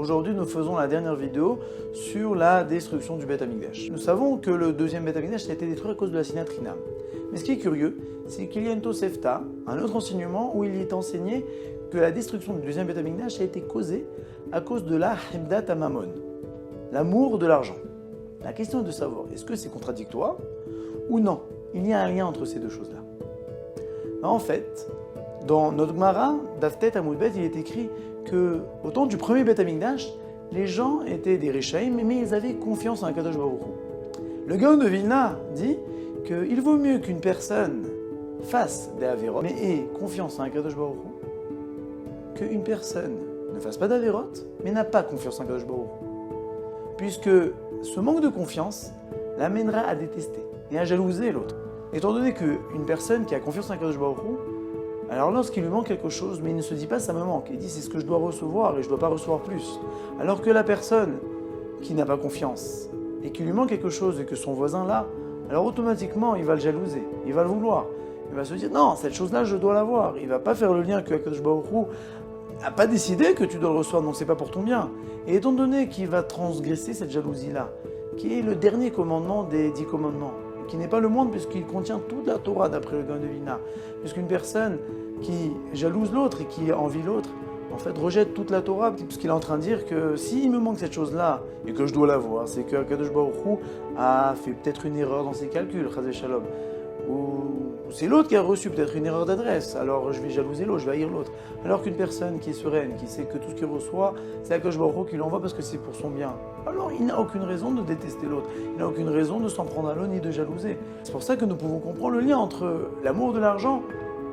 Aujourd'hui, nous faisons la dernière vidéo sur la destruction du Beth Amikdash. Nous savons que le deuxième Beth Amikdash a été détruit à cause de la Sinat Chinam. Mais ce qui est curieux, c'est qu'il y a une Tosefta, un autre enseignement, où il est enseigné que la destruction du deuxième Beth Amikdash a été causée à cause de la Hemdat Amamon, l'amour de l'argent. La question est de savoir, est-ce que c'est contradictoire ou non? Il y a un lien entre ces deux choses-là. En fait, dans notre Gemara, Daftet Amud Bet, il est écrit que au temps du premier Beth Amikdash, les gens étaient des Rechaïm, mais ils avaient confiance en Akadosh Baruch Hu. Le Gaon de Vilna dit qu'il vaut mieux qu'une personne fasse des Averot, mais ait confiance en Akadosh Baruch Hu, qu'une personne ne fasse pas d'Averot, mais n'a pas confiance en Akadosh Baruch Hu. Puisque ce manque de confiance l'amènera à détester et à jalouser l'autre. Étant donné qu'une personne qui a confiance en Akadosh Baruch Hu, alors lorsqu'il lui manque quelque chose, mais il ne se dit pas ça me manque, il dit c'est ce que je dois recevoir et je ne dois pas recevoir plus. Alors que la personne qui n'a pas confiance et qui lui manque quelque chose et que son voisin l'a, alors automatiquement il va le jalouser, il va le vouloir. Il va se dire non, cette chose-là je dois l'avoir. Il ne va pas faire le lien que Akadosh Baruch Hu n'a pas décidé que tu dois le recevoir, donc c'est pas pour ton bien. Et étant donné qu'il va transgresser cette jalousie-là, qui est le dernier commandement des 10 commandements, qui n'est pas le moindre puisqu'il contient toute la Torah d'après le Gaon de Vilna, puisqu'une personne qui jalouse l'autre et qui envie l'autre, en fait rejette toute la Torah, puisqu'il est en train de dire que s'il me manque cette chose-là et que je dois l'avoir, c'est que Akadosh Baruch Hu a fait peut-être une erreur dans ses calculs, Chas v'Shalom, ou c'est l'autre qui a reçu peut-être une erreur d'adresse, alors je vais jalouser l'autre, je vais haïr l'autre. Alors qu'une personne qui est sereine, qui sait que tout ce qu'il reçoit, c'est Akadosh Baruch Hu qui l'envoie parce que c'est pour son bien, alors il n'a aucune raison de détester l'autre, il n'a aucune raison de s'en prendre à l'autre ni de jalouser. C'est pour ça que nous pouvons comprendre le lien entre l'amour de l'argent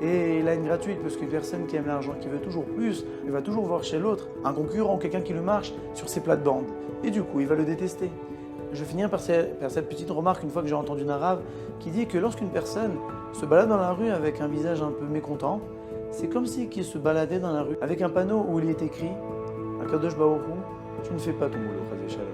et la haine gratuite, parce qu'une personne qui aime l'argent, qui veut toujours plus, elle va toujours voir chez l'autre un concurrent, quelqu'un qui le marche sur ses plates-bandes, et du coup il va le détester. Je vais finir par cette petite remarque, une fois que j'ai entendu une arabe, qui dit que lorsqu'une personne se balade dans la rue avec un visage un peu mécontent, c'est comme si qu'il se baladait dans la rue avec un panneau où il est écrit « Akadosh Baruch Hu, tu ne fais pas ton boulot, Chas v'Shalom »